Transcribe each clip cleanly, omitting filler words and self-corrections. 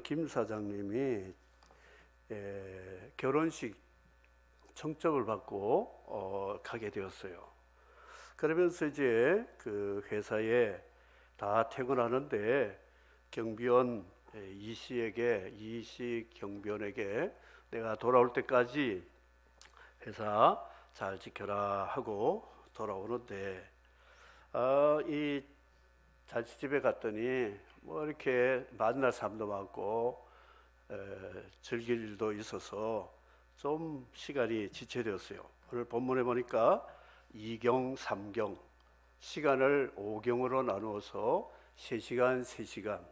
김 사장님이 결혼식 청첩을 받고 가게 되었어요. 그러면서 이제 그 회사에 다 퇴근하는데 경비원 이씨 경비원에게 내가 돌아올 때까지 회사 잘 지켜라 하고 돌아오는데 이 잔치집에 갔더니 뭐 이렇게 만날 사람도 많고 즐길 일도 있어서 좀 시간이 지체되었어요. 오늘 본문에 보니까 2경, 3경 시간을 5경으로 나누어서 3시간, 3시간.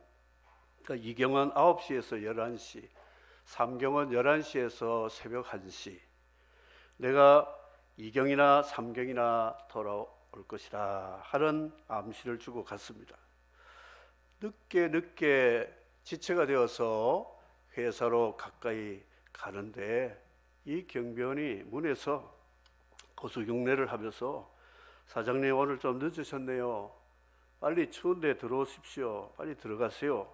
그러니까 2경은 9시에서 11시, 3경은 11시에서 새벽 1시. 내가 2경이나 3경이나 돌아올 것이다 하는 암시를 주고 갔습니다. 늦게 지체가 되어서 회사로 가까이 가는데 이 경비원이 문에서 고수경례를 하면서 사장님 오늘 좀 늦으셨네요. 빨리 추운데 들어오십시오. 빨리 들어가세요.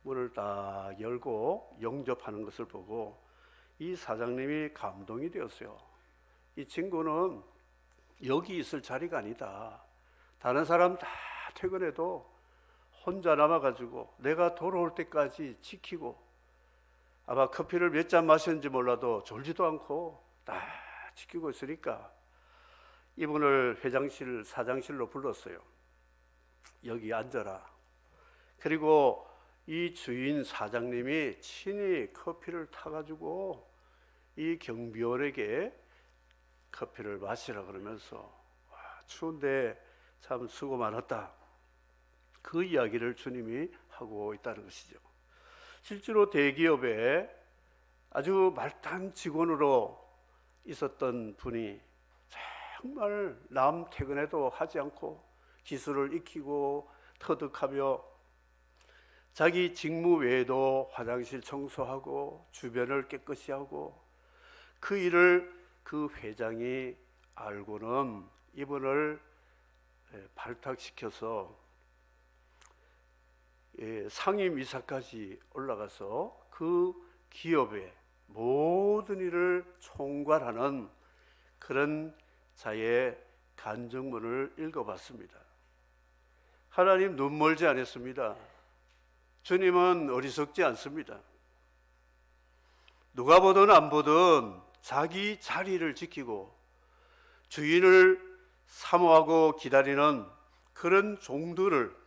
문을 딱 열고 영접하는 것을 보고 이 사장님이 감동이 되었어요. 이 친구는 여기 있을 자리가 아니다. 다른 사람 다 퇴근해도 혼자 남아가지고 내가 돌아올 때까지 지키고 아마 커피를 몇 잔 마셨는지 몰라도 졸지도 않고 딱 지키고 있으니까 이분을 사장실로 불렀어요. 여기 앉아라. 그리고 이 주인 사장님이 친히 커피를 타가지고 이 경비원에게 커피를 마시라 그러면서 추운데 참 수고 많았다. 그 이야기를 주님이 하고 있다는 것이죠. 실제로 대기업에 아주 말단 직원으로 있었던 분이 정말 남 퇴근해도 하지 않고 기술을 익히고 터득하며 자기 직무 외에도 화장실 청소하고 주변을 깨끗이 하고 그 일을 그 회장이 알고는 이분을 발탁시켜서 상임이사까지 올라가서 그 기업의 모든 일을 총괄하는 그런 자의 간증문을 읽어봤습니다. 하나님 눈 멀지 않았습니다. 주님은 어리석지 않습니다. 누가 보든 안 보든 자기 자리를 지키고 주인을 사모하고 기다리는 그런 종들을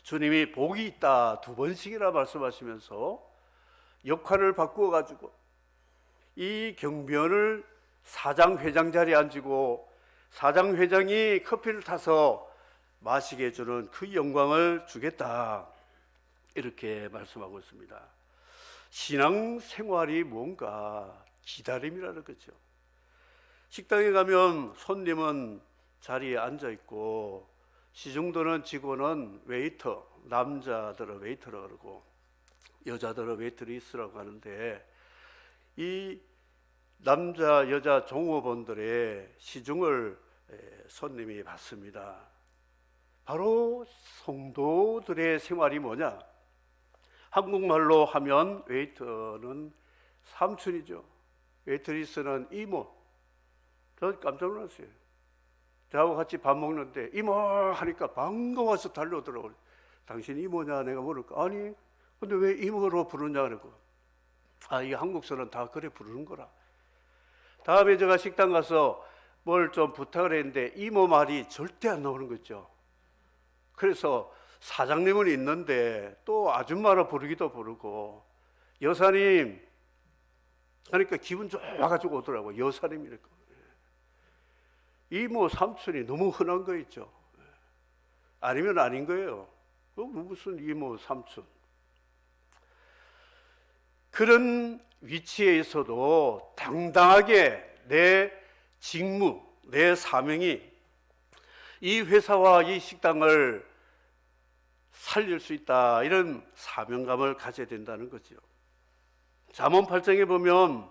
주님이 복이 있다 2번씩이나 말씀하시면서 역할을 바꾸어 가지고 이 경비원을 사장 회장 자리에 앉히고 사장 회장이 커피를 타서 마시게 해주는 그 영광을 주겠다 이렇게 말씀하고 있습니다. 신앙생활이 뭔가 기다림이라는 거죠. 식당에 가면 손님은 자리에 앉아 있고 시중드는 직원은 웨이터, 남자들은 웨이터라고 그러고 여자들은 웨이트리스라고 하는데 이 남자, 여자 종업원들의 시중을 손님이 받습니다. 바로 성도들의 생활이 뭐냐? 한국말로 하면 웨이터는 삼촌이죠. 웨이트리스는 이모. 저 깜짝 놀랐어요. 저하고 같이 밥 먹는데 이모 하니까 반가워서 달려들어오고 당신 이모냐 내가 물을까? 아니 근데 왜 이모로 부르냐 그러고 이 한국서는 다 그래 부르는 거라. 다음에 제가 식당 가서 뭘 좀 부탁을 했는데 이모 말이 절대 안 나오는 거죠. 그래서 사장님은 있는데 또 아줌마로 부르기도 부르고 여사님 하니까 기분 좋아가지고 오더라고요. 여사님이니까. 이모 삼촌이 너무 흔한 거 있죠. 아니면 아닌 거예요. 무슨 이모 삼촌. 그런 위치에 있어도 당당하게 내 직무, 내 사명이 이 회사와 이 식당을 살릴 수 있다 이런 사명감을 가져야 된다는 거죠. 잠언 8장에 보면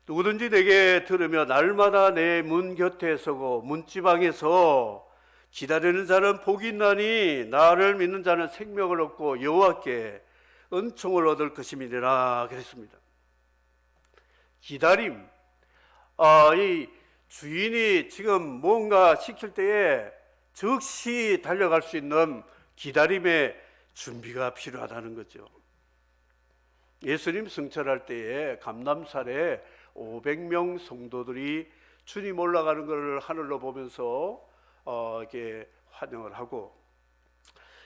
누구든지 내게 들으며 날마다 내 문 곁에 서고 문지방에서 기다리는 자는 복이 있나니 나를 믿는 자는 생명을 얻고 여호와께 은총을 얻을 것임이니라 그랬습니다. 기다림. 이 주인이 지금 뭔가 시킬 때에 즉시 달려갈 수 있는 기다림의 준비가 필요하다는 거죠. 예수님 승천할 때에 감람산에 500명 성도들이 주님 올라가는 것을 하늘로 보면서 이렇게 환영을 하고,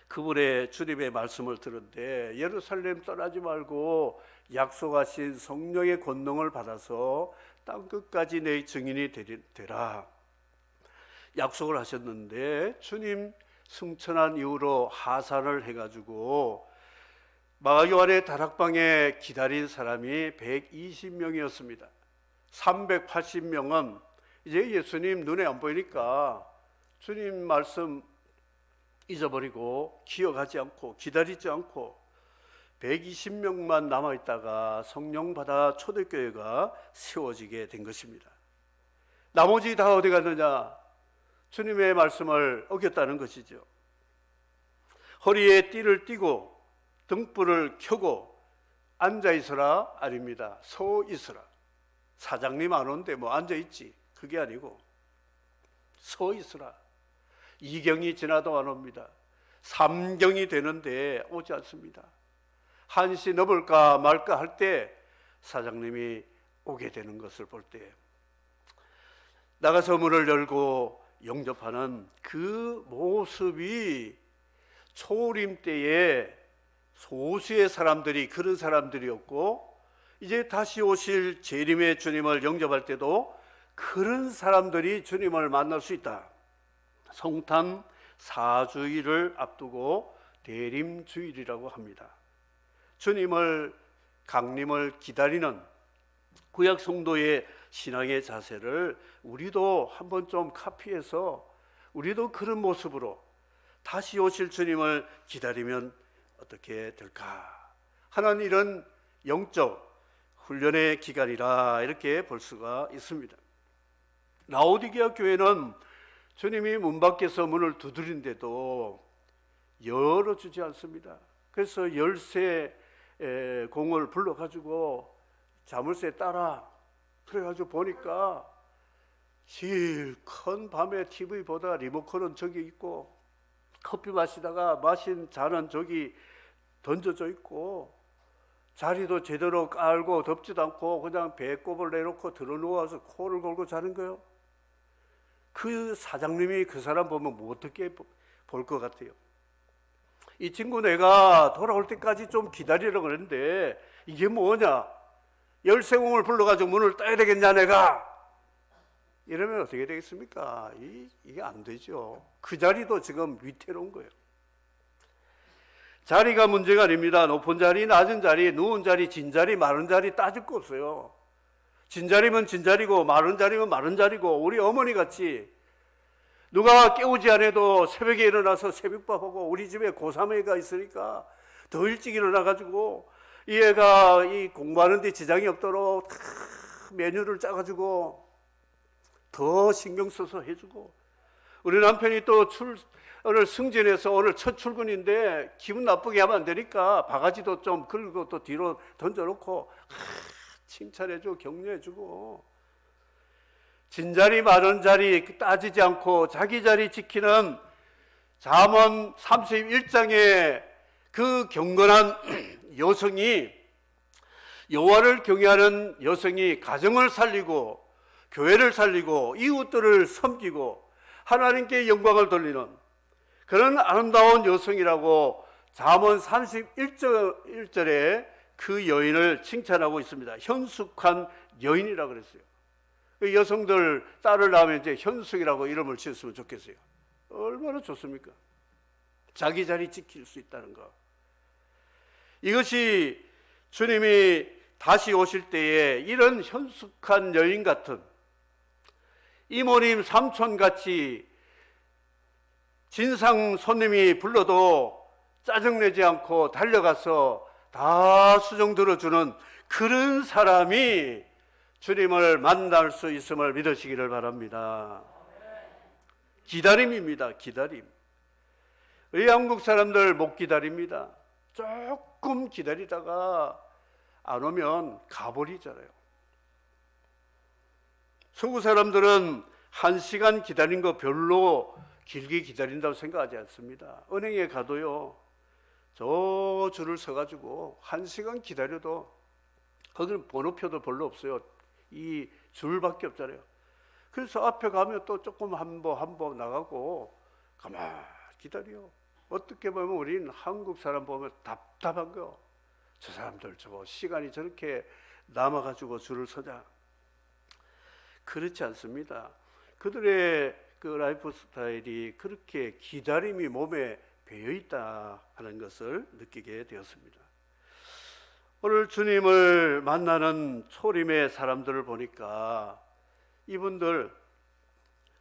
그분의 주님의 말씀을 들은데 예루살렘 떠나지 말고 약속하신 성령의 권능을 받아서 땅끝까지 내 증인이 되라 약속을 하셨는데, 주님 승천한 이후로 하산을 해가지고 마가요한의 다락방에 기다린 사람이 120명이었습니다. 380명은 이제 예수님 눈에 안 보이니까 주님 말씀 잊어버리고 기억하지 않고 기다리지 않고 120명만 남아있다가 성령 받아 초대교회가 세워지게 된 것입니다. 나머지 다 어디 갔느냐? 주님의 말씀을 어겼다는 것이죠. 허리에 띠를 띠고 등불을 켜고 앉아있으라 아닙니다. 서 있으라. 사장님 안 오는데 뭐 앉아있지, 그게 아니고 서 있으라. 2경이 지나도 안 옵니다. 3경이 되는데 오지 않습니다. 1시 넘을까 말까 할 때 사장님이 오게 되는 것을 볼 때 나가서 문을 열고 영접하는 그 모습이 초림 때에 소수의 사람들이 그런 사람들이었고, 이제 다시 오실 재림의 주님을 영접할 때도 그런 사람들이 주님을 만날 수 있다. 성탄 4주일을 앞두고 대림주일이라고 합니다. 주님을, 강림을 기다리는 구약 성도의 신앙의 자세를 우리도 한번 좀 카피해서 우리도 그런 모습으로 다시 오실 주님을 기다리면 어떻게 될까 하는 이런 영적 훈련의 기간이라 이렇게 볼 수가 있습니다. 라오디게아 교회는 주님이 문 밖에서 문을 두드린데도 열어주지 않습니다. 그래서 열쇠 공을 불러가지고 자물쇠 따라 그래가지고 보니까 실컷 밤에 TV 보다 리모컨은 저기 있고 커피 마시다가 마신 잔은 저기 던져져 있고 자리도 제대로 깔고 덮지도 않고 그냥 배꼽을 내놓고 들어누워서 코를 골고 자는 거예요. 그 사장님이 그 사람 보면 뭐 어떻게 볼 것 같아요? 이 친구 내가 돌아올 때까지 좀 기다리라고 그랬는데 이게 뭐냐? 열쇠공을 불러가지고 문을 따야 되겠냐 내가? 이러면 어떻게 되겠습니까? 이게 안 되죠. 그 자리도 지금 위태로운 거예요. 자리가 문제가 아닙니다. 높은 자리, 낮은 자리, 누운 자리, 진 자리, 마른 자리 따질 거 없어요. 진 자리면 진 자리고 마른 자리면 마른 자리고, 우리 어머니 같이 누가 깨우지 않아도 새벽에 일어나서 새벽밥하고, 우리 집에 고3애가 있으니까 더 일찍 일어나가지고 이 애가 이 공부하는 데 지장이 없도록 다 메뉴를 짜가지고 더 신경 써서 해주고, 우리 남편이 또 오늘 승진해서 오늘 첫 출근인데 기분 나쁘게 하면 안 되니까 바가지도 좀 긁고 또 뒤로 던져놓고 칭찬해주고 격려해주고, 진자리 마른 자리 따지지 않고 자기 자리 지키는 잠언 31장의 그 경건한 여성이, 여호와를 경외하는 여성이 가정을 살리고 교회를 살리고 이웃들을 섬기고 하나님께 영광을 돌리는 그런 아름다운 여성이라고 잠언 31절에 그 여인을 칭찬하고 있습니다. 현숙한 여인이라고 그랬어요. 그 여성들 딸을 낳으면 이제 현숙이라고 이름을 지었으면 좋겠어요. 얼마나 좋습니까? 자기 자리 지킬 수 있다는 거. 이것이 주님이 다시 오실 때에 이런 현숙한 여인 같은, 이모님 삼촌같이 진상 손님이 불러도 짜증내지 않고 달려가서 다 수정 들어주는 그런 사람이 주님을 만날 수 있음을 믿으시기를 바랍니다. 기다림입니다. 기다림. 우리 한국 사람들 못 기다립니다. 조금 기다리다가 안 오면 가버리잖아요. 서구 사람들은 1시간 기다린 거 별로 길게 기다린다고 생각하지 않습니다. 은행에 가도요, 저 줄을 서가지고 1시간 기다려도 거기는 번호표도 별로 없어요. 이 줄밖에 없잖아요. 그래서 앞에 가면 또 조금 한 번 나가고 가만히 기다려. 어떻게 보면 우리는 한국 사람 보면 답답한 거. 저 사람들 저거 시간이 저렇게 남아가지고 줄을 서자. 그렇지 않습니다. 그들의 그 라이프 스타일이 그렇게 기다림이 몸에 배어 있다 하는 것을 느끼게 되었습니다. 오늘 주님을 만나는 초림의 사람들을 보니까 이분들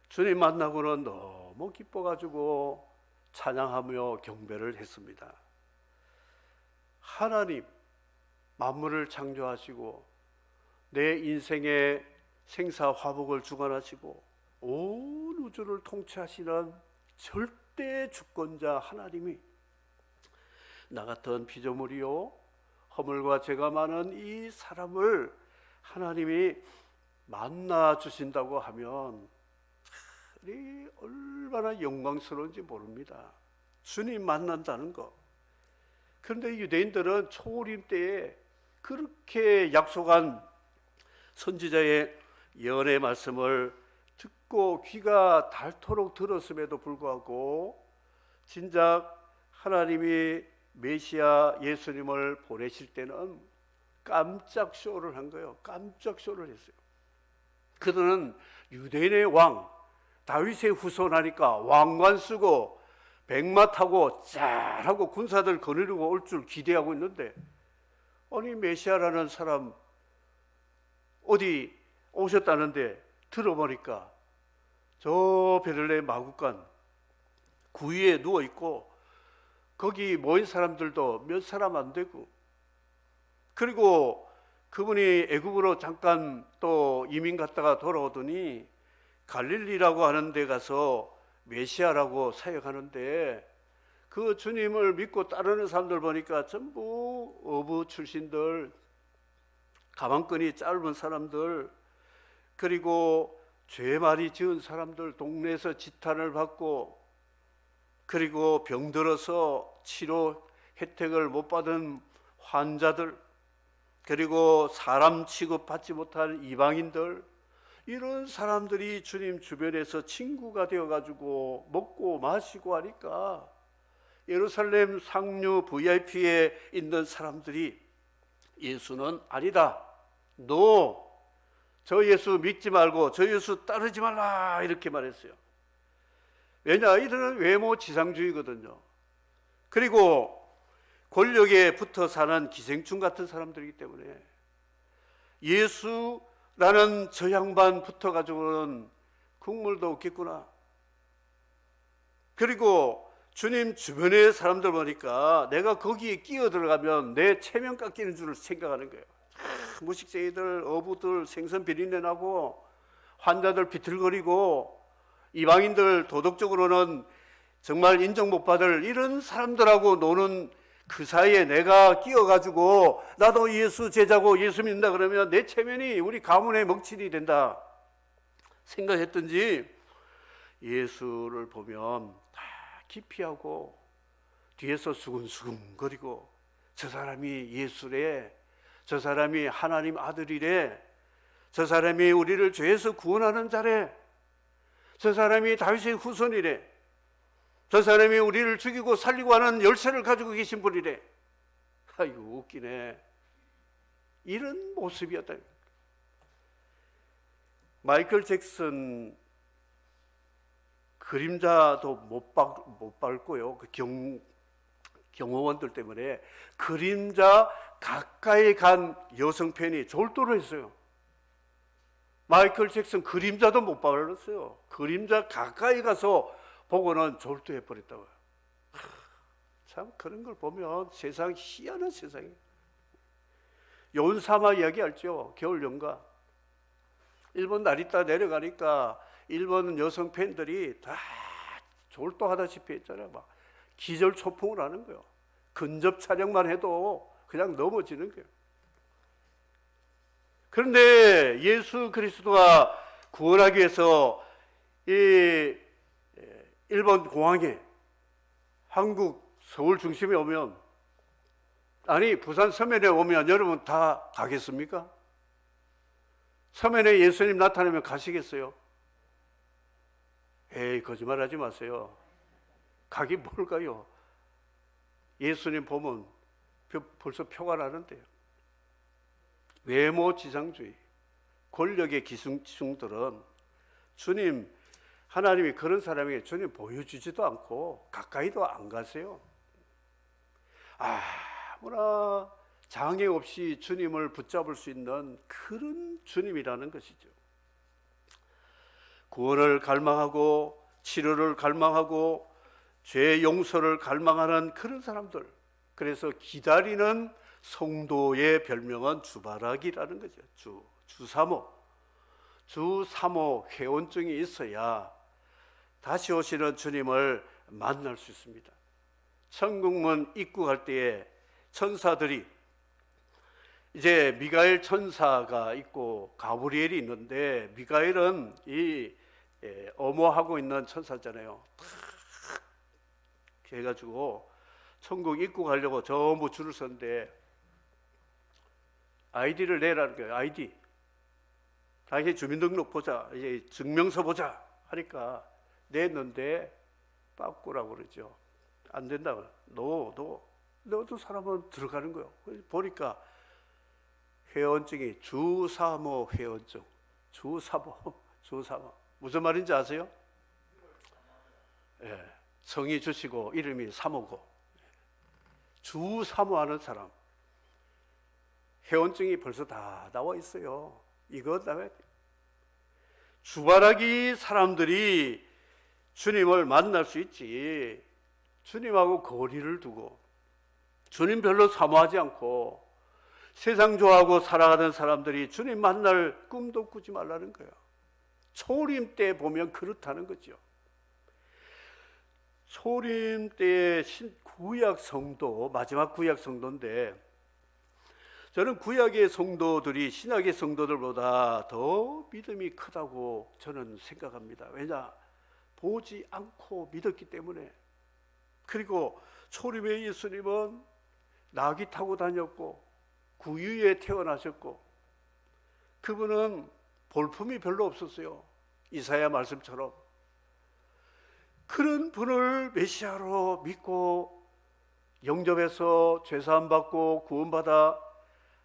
주님 만나고는 너무 기뻐가지고 찬양하며 경배를 했습니다. 하나님, 만물을 창조하시고 내 인생의 생사화복을 주관하시고 온 우주를 통치하시는 절대 주권자 하나님이 나 같은 피조물이요 허물과 죄가 많은 이 사람을 하나님이 만나 주신다고 하면 이 얼마나 영광스러운지 모릅니다. 주님 만난다는 거. 그런데 유대인들은 초림 때에 그렇게 약속한 선지자의 예언의 말씀을 듣고 귀가 닳도록 들었음에도 불구하고 진작 하나님이 메시아 예수님을 보내실 때는 깜짝 쇼를 한 거예요. 깜짝 쇼를 했어요. 그들은 유대인의 왕 다윗의 후손하니까 왕관 쓰고 백마 타고 짤하고 군사들 거느리고 올 줄 기대하고 있는데, 아니 메시아라는 사람 어디 오셨다는데 들어보니까 저 베들레헴 마구간 구유에 누워 있고 거기 모인 사람들도 몇 사람 안 되고, 그리고 그분이 애굽으로 잠깐 또 이민 갔다가 돌아오더니 갈릴리라고 하는 데 가서 메시아라고 사역하는데 그 주님을 믿고 따르는 사람들 보니까 전부 어부 출신들, 가방끈이 짧은 사람들, 그리고 죄 많이 지은 사람들, 동네에서 지탄을 받고, 그리고 병들어서 치료 혜택을 못 받은 환자들, 그리고 사람 취급받지 못한 이방인들, 이런 사람들이 주님 주변에서 친구가 되어가지고 먹고 마시고 하니까 예루살렘 상류 VIP에 있는 사람들이 예수는 아니다, 너 저 예수 믿지 말고 저 예수 따르지 말라, 이렇게 말했어요. 왜냐, 이들은 외모 지상주의거든요. 그리고 권력에 붙어 사는 기생충 같은 사람들이기 때문에 예수라는 저 양반 붙어가지고는 국물도 없겠구나. 그리고 주님 주변의 사람들 보니까 내가 거기에 끼어 들어가면 내 체면 깎이는 줄 생각하는 거예요. 무식쟁이들, 어부들 생선 비린내 나고 환자들 비틀거리고 이방인들 도덕적으로는 정말 인정 못 받을 이런 사람들하고 노는 그 사이에 내가 끼어가지고 나도 예수 제자고 예수 믿는다 그러면 내 체면이 우리 가문의 먹칠이 된다 생각했던지 예수를 보면 다 기피하고 뒤에서 수근수근거리고 저 사람이 예수래, 저 사람이 하나님 아들이래, 저 사람이 우리를 죄에서 구원하는 자래, 저 사람이 다윗의 후손이래, 저 사람이 우리를 죽이고 살리고 하는 열쇠를 가지고 계신 분이래. 아이고 웃기네. 이런 모습이었다. 마이클 잭슨 그림자도 못 밟고요. 그 경호원들 때문에 그림자 가까이 간 여성 팬이 졸도를 했어요. 마이클 잭슨 그림자도 못 밟았어요. 그림자 가까이 가서 보고는 졸도해 버렸다고요. 참 그런 걸 보면 세상 희한한 세상이에요. 요은사마 이야기 알죠? 겨울 연가. 일본 나리타 내려가니까 일본 여성 팬들이 다 졸도하다시피 했잖아요. 막 기절 초풍을 하는 거예요. 근접 촬영만 해도 그냥 넘어지는 거예요. 그런데 예수 그리스도가 구원하기 위해서 이 일본 공항에 한국 서울 중심에 오면, 아니 부산 서면에 오면 여러분 다 가겠습니까? 서면에 예수님 나타나면 가시겠어요? 에이, 거짓말하지 마세요. 가긴 뭘 가요. 예수님 보면 벌써 표가 나는데요. 외모 지상주의, 권력의 기승들은 주님, 하나님이 그런 사람에게 주님 보여주지도 않고 가까이도 안 가세요. 아무나 장애 없이 주님을 붙잡을 수 있는 그런 주님이라는 것이죠. 구원을 갈망하고 치료를 갈망하고 죄 용서를 갈망하는 그런 사람들, 그래서 기다리는 성도의 별명은 주바라기라는 거죠. 주사모 회원증이 있어야 다시 오시는 주님을 만날 수 있습니다. 천국문 입국할 때에 천사들이, 이제 미가엘 천사가 있고 가브리엘이 있는데, 미가엘은 이 엄호하고 있는 천사잖아요. 탁 해가지고 천국 입국하려고 전부 줄을 섰는데 아이디를 내라는 거예요. 아이디. 당신 주민등록 보자, 이제 증명서 보자 하니까 냈는데 빠꾸라고 그러죠. 안 된다고. 너도 사람은 들어가는 거예요. 보니까 회원증이 주사모 회원증. 주사모. 무슨 말인지 아세요? 예, 성이 주시고 이름이 사모고, 주사모하는 사람 회원증이 벌써 다 나와 있어요. 이거 나와야 돼요. 주바라기 사람들이 주님을 만날 수 있지, 주님하고 거리를 두고 주님 별로 사모하지 않고 세상 좋아하고 살아가는 사람들이 주님 만날 꿈도 꾸지 말라는 거예요. 초림 때 보면 그렇다는 거죠. 초림 때의 구약 성도, 마지막 구약 성도인데, 저는 구약의 성도들이 신약의 성도들보다 더 믿음이 크다고 저는 생각합니다. 왜냐? 보지 않고 믿었기 때문에. 그리고 초림의 예수님은 나귀 타고 다녔고 구유에 태어나셨고, 그분은 볼품이 별로 없었어요. 이사야 말씀처럼. 그런 분을 메시아로 믿고 영접해서 죄사함 받고 구원받아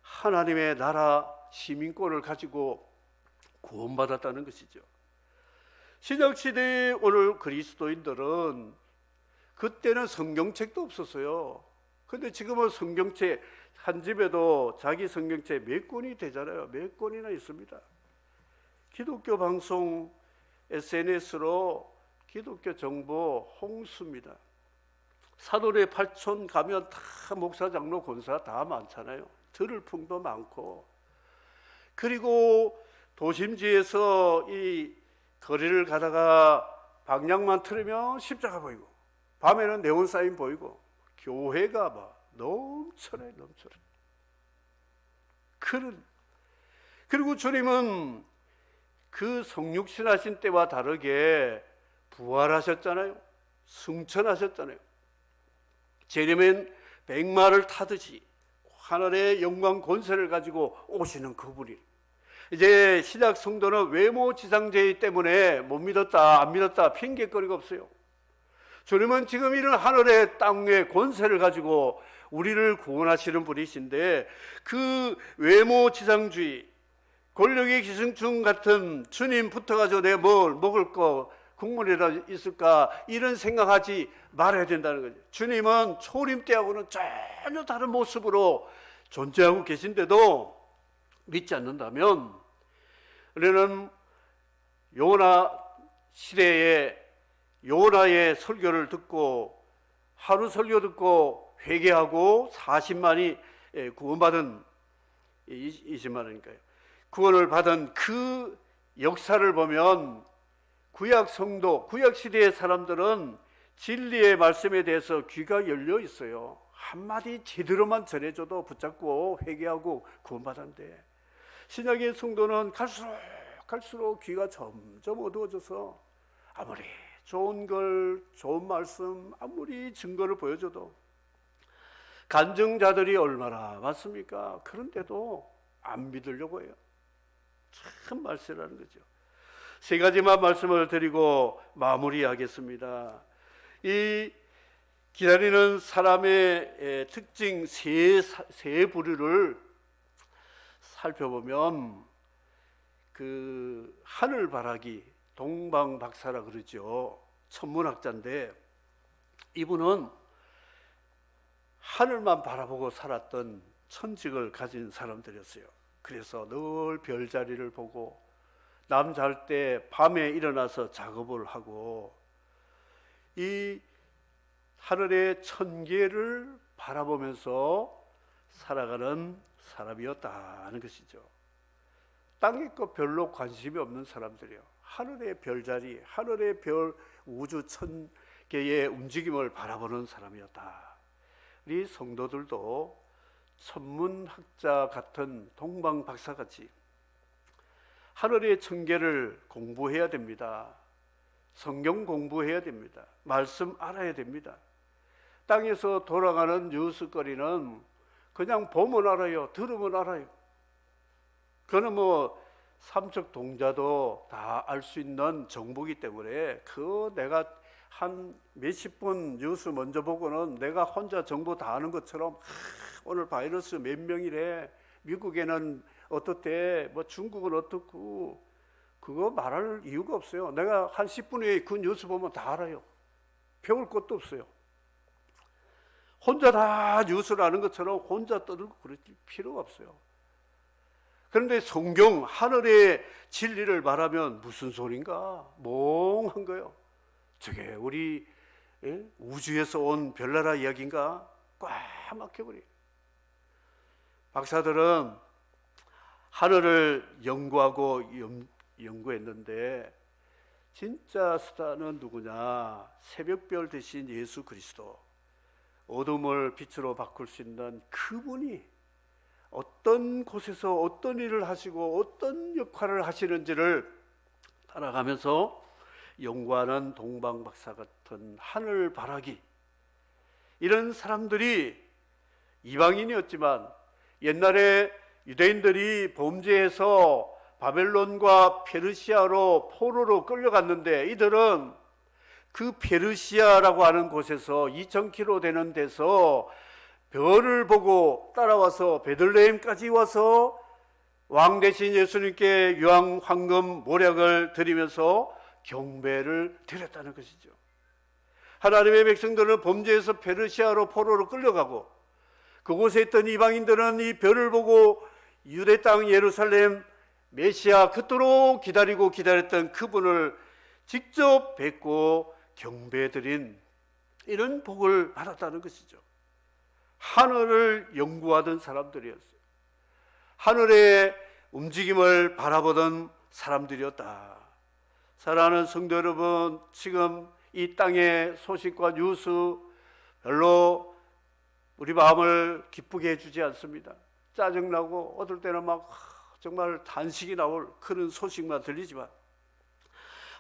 하나님의 나라 시민권을 가지고 구원받았다는 것이죠. 신약시대에 오늘 그리스도인들은, 그때는 성경책도 없었어요. 근데 지금은 성경책 한 집에도 자기 성경책 몇 권이 되잖아요. 몇 권이나 있습니다. 기독교 방송, SNS로 기독교 정보 홍수입니다. 사도의 8촌 가면 다 목사, 장로, 권사 다 많잖아요. 들을 풍도 많고. 그리고 도심지에서 이 거리를 가다가 방향만 틀으면 십자가 보이고, 밤에는 네온 사인 보이고, 교회가 막 넘쳐나요. 그리고 주님은 그 성육신 하신 때와 다르게 부활하셨잖아요. 승천하셨잖아요. 재림엔 백마를 타듯이 하늘의 영광 권세를 가지고 오시는 그분이, 이제 신약 성도는 외모 지상주의 때문에 못 믿었다, 안 믿었다 핑계거리가 없어요. 주님은 지금 이런 하늘의 땅의 권세를 가지고 우리를 구원하시는 분이신데, 그 외모 지상주의, 권력의 기승충 같은 주님 붙어가지고 내가 뭘 먹을 거 국물이라 있을까, 이런 생각하지 말아야 된다는 거죠. 주님은 초림 때하고는 전혀 다른 모습으로 존재하고 계신데도 믿지 않는다면, 우리는 요나 시대에 요나의 설교를 듣고, 하루 설교 듣고 회개하고 40만이 구원받은, 20만원이니까요. 구원을 받은 그 역사를 보면, 구약 성도, 구약 시대의 사람들은 진리의 말씀에 대해서 귀가 열려 있어요. 한마디 제대로만 전해줘도 붙잡고 회개하고 구원받았는데, 신약의 성도는 갈수록 귀가 점점 어두워져서 아무리 좋은 걸, 좋은 말씀, 아무리 증거를 보여줘도 간증자들이 얼마나 많습니까? 그런데도 안 믿으려고 해요. 참 말세라는 거죠. 세 가지만 말씀을 드리고 마무리하겠습니다. 이 기다리는 사람의 특징 세 부류를 살펴보면, 그 하늘바라기, 동방박사라 그러죠. 천문학자인데 이분은 하늘만 바라보고 살았던 천직을 가진 사람들이었어요. 그래서 늘 별자리를 보고 남 잘 때 밤에 일어나서 작업을 하고 이 하늘의 천계를 바라보면서 살아가는 사람이었다는 것이죠. 땅에 거 별로 관심이 없는 사람들이요. 하늘의 별자리, 하늘의 별, 우주 천계의 움직임을 바라보는 사람이었다. 우리 성도들도 천문학자 같은 동방박사같이 하늘의 천계를 공부해야 됩니다. 성경 공부해야 됩니다. 말씀 알아야 됩니다. 땅에서 돌아가는 뉴스거리는 그냥 보면 알아요. 들으면 알아요. 그거는 뭐 삼척 동자도 다 알 수 있는 정보이기 때문에 그 내가 한 몇십 분 뉴스 먼저 보고는 내가 혼자 정보 다 아는 것처럼 오늘 바이러스 몇 명이래, 미국에는 어떻대, 뭐 중국은 어떻고, 그거 말할 이유가 없어요. 내가 한 10분 후에 그 뉴스 보면 다 알아요. 배울 것도 없어요. 혼자 다 뉴스를 아는 것처럼 혼자 떠들고 그럴 필요가 없어요. 그런데 성경, 하늘의 진리를 말하면 무슨 소린가? 멍한 거예요. 저게 우리 우주에서 온 별나라 이야기인가? 꽉 막혀버려요. 박사들은 하늘을 연구하고 연구했는데 진짜 스타는 누구냐? 새벽별 대신 예수 그리스도, 어둠을 빛으로 바꿀 수 있는 그분이 어떤 곳에서 어떤 일을 하시고 어떤 역할을 하시는지를 따라가면서 연구하는 동방박사 같은 하늘바라기, 이런 사람들이 이방인이었지만 옛날에 유대인들이 범죄해서 바벨론과 페르시아로 포로로 끌려갔는데 이들은 그 페르시아라고 하는 곳에서 2000km 되는 데서 별을 보고 따라와서 베들레헴까지 와서 왕 대신 예수님께 유황, 황금, 모략을 드리면서 경배를 드렸다는 것이죠. 하나님의 백성들은 범죄해서 페르시아로 포로로 끌려가고 그곳에 있던 이방인들은 이 별을 보고 유대 땅 예루살렘 메시아, 그토록 기다리고 기다렸던 그분을 직접 뵙고 경배드린 이런 복을 받았다는 것이죠. 하늘을 연구하던 사람들이었어요. 하늘의 움직임을 바라보던 사람들이었다. 사랑하는 성도 여러분, 지금 이 땅의 소식과 뉴스 별로 우리 마음을 기쁘게 해주지 않습니다. 짜증나고 어떨 때는 막 정말 탄식이 나올 그런 소식만 들리지만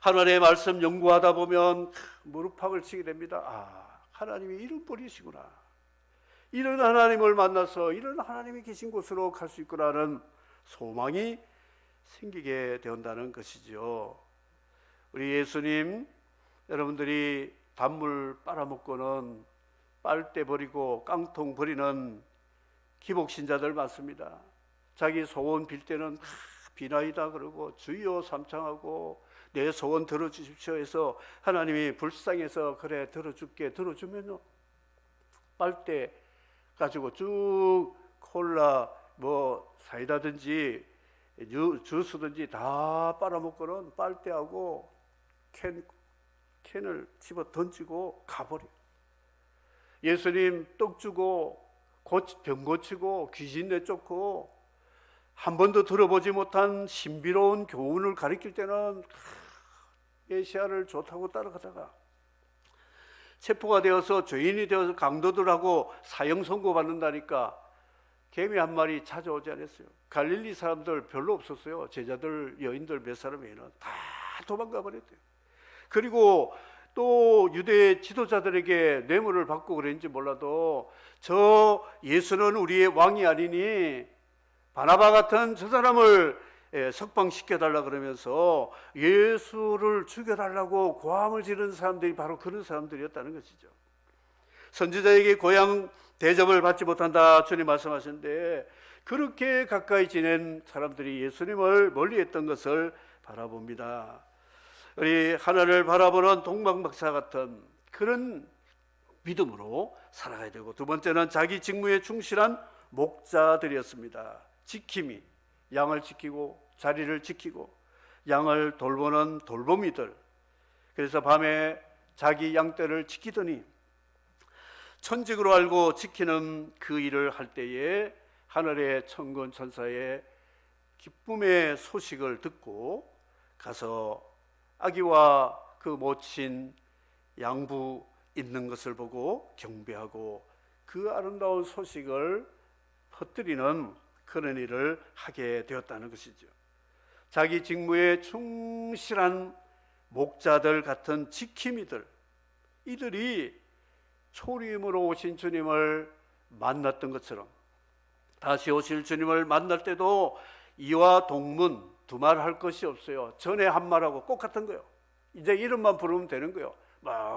하나님의 말씀 연구하다 보면 무릎팍을 치게 됩니다. 아, 하나님이 이런 분이시구나. 이런 하나님을 만나서 이런 하나님이 계신 곳으로 갈 수 있구나라는 소망이 생기게 된다는 것이죠. 우리 예수님, 여러분들이 단물 빨아먹고는 빨대 버리고 깡통 버리는 기복신자들 많습니다. 자기 소원 빌 때는 비나이다 그러고 주여 삼창하고 내 소원 들어주십시오 해서 하나님이 불쌍해서 그래 들어줄게 들어주면요, 빨대 가지고 쭉 콜라 뭐 사이다든지 주스든지 다 빨아먹고는 빨대하고 캔을 집어 던지고 가버려. 예수님 떡 주고 병 고치고 귀신 내쫓고 한 번도 들어보지 못한 신비로운 교훈을 가르칠 때는 메시아를 좋다고 따라가다가 체포가 되어서 죄인이 되어서 강도들하고 사형 선고받는다니까 개미 한 마리 찾아오지 않았어요. 갈릴리 사람들 별로 없었어요. 제자들, 여인들 몇 사람이나 다 도망가 버렸대요. 그리고 또 유대 지도자들에게 뇌물을 받고 그랬는지 몰라도 저 예수는 우리의 왕이 아니니 바나바 같은 저 사람을 석방시켜달라 그러면서 예수를 죽여달라고 고함을 지르는 사람들이 바로 그런 사람들이었다는 것이죠. 선지자에게 고향 대접을 받지 못한다 주님 말씀하셨는데 그렇게 가까이 지낸 사람들이 예수님을 멀리했던 것을 바라봅니다. 우리 하나님을 바라보는 동방박사 같은 그런 믿음으로 살아가야 되고, 두 번째는 자기 직무에 충실한 목자들이었습니다. 지킴이, 양을 지키고 자리를 지키고 양을 돌보는 돌보미들. 그래서 밤에 자기 양떼를 지키더니 천직으로 알고 지키는 그 일을 할 때에 하늘의 천군 천사의 기쁨의 소식을 듣고 가서 아기와 그 모친 양부 있는 것을 보고 경배하고 그 아름다운 소식을 퍼뜨리는 그런 일을 하게 되었다는 것이죠. 자기 직무에 충실한 목자들 같은 지킴이들, 이들이 초림으로 오신 주님을 만났던 것처럼 다시 오실 주님을 만날 때도 이와 동문 두말할 것이 없어요. 전에 한 말하고 똑같은 거예요. 이제 이름만 부르면 되는 거예요.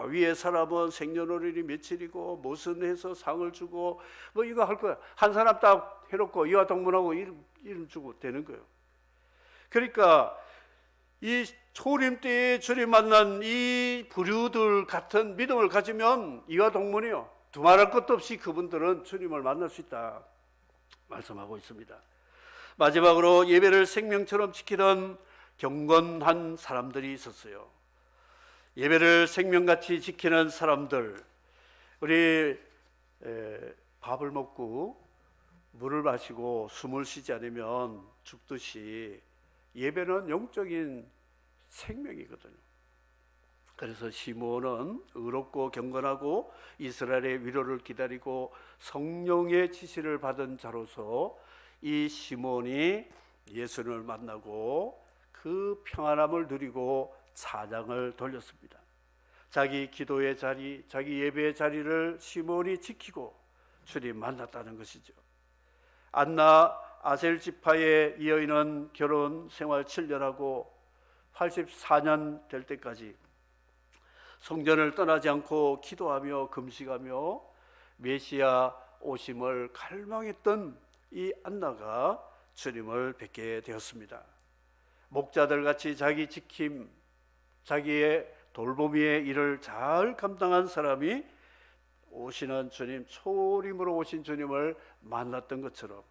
위에 사람은 생년월일이 며칠이고 무슨 해서 상을 주고 뭐 이거 할 거야. 한 사람 딱 해놓고 이와 동문하고 이름 주고 되는 거예요. 그러니까 이 초림 때에 주님 만난 이 부류들 같은 믿음을 가지면 이와 동문이요. 두말할 것도 없이 그분들은 주님을 만날 수 있다 말씀하고 있습니다. 마지막으로 예배를 생명처럼 지키던 경건한 사람들이 있었어요. 예배를 생명같이 지키는 사람들, 우리 밥을 먹고 물을 마시고 숨을 쉬지 않으면 죽듯이 예배는 영적인 생명이거든요. 그래서 시므온은 의롭고 경건하고 이스라엘의 위로를 기다리고 성령의 지시를 받은 자로서 이 시므온이 예수님을 만나고 그 평안함을 누리고 찬양을 돌렸습니다. 자기 기도의 자리, 자기 예배의 자리를 시므온이 지키고 주님 만났다는 것이죠. 안나 아셀 지파의 이 여인은 결혼 생활 7년하고 84년 될 때까지 성전을 떠나지 않고 기도하며 금식하며 메시아 오심을 갈망했던 이 안나가 주님을 뵙게 되었습니다. 목자들 같이 자기 지킴, 자기의 돌보미의 일을 잘 감당한 사람이 오시는 주님, 초림으로 오신 주님을 만났던 것처럼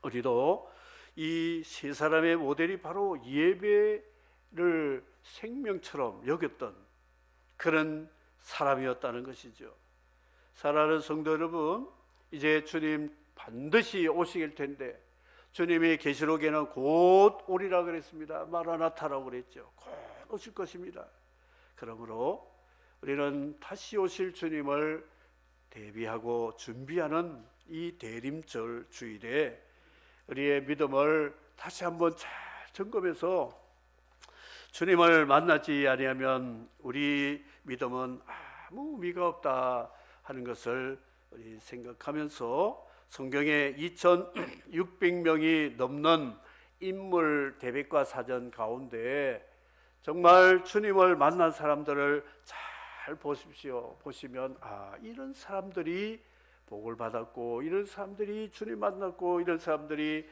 우리도 이 세 사람의 모델이 바로 예배를 생명처럼 여겼던 그런 사람이었다는 것이죠. 사랑하는 성도 여러분, 이제 주님 반드시 오시길 텐데 주님이 계시록에는 곧 오리라 그랬습니다. 마라나타라고 그랬죠. 곧 오실 것입니다. 그러므로 우리는 다시 오실 주님을 대비하고 준비하는 이 대림절 주일에 우리의 믿음을 다시 한번 잘 점검해서 주님을 만나지 아니하면 우리 믿음은 아무 의미가 없다 하는 것을 우리 생각하면서 성경에 2600명이 넘는 인물 대백과 사전 가운데 정말 주님을 만난 사람들을 잘 보십시오. 보시면 이런 사람들이 복을 받았고 이런 사람들이 주님 만났고 이런 사람들이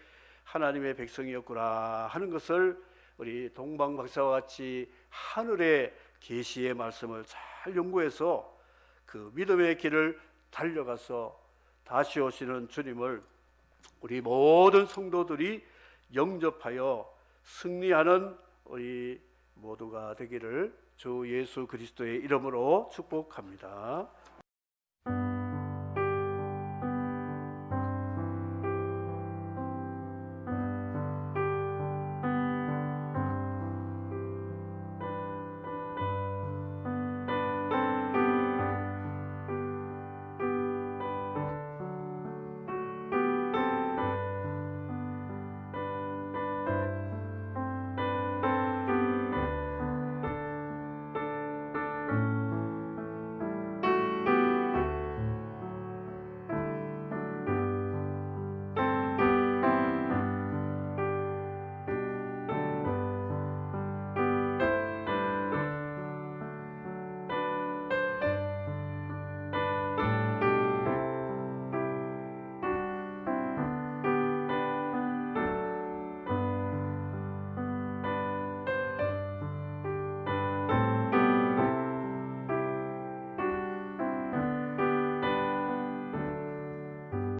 하나님의 백성이었구나 하는 것을 우리 동방박사와 같이 하늘의 계시의 말씀을 잘 연구해서 그 믿음의 길을 달려가서 다시 오시는 주님을 우리 모든 성도들이 영접하여 승리하는 우리 모두가 되기를 주 예수 그리스도의 이름으로 축복합니다.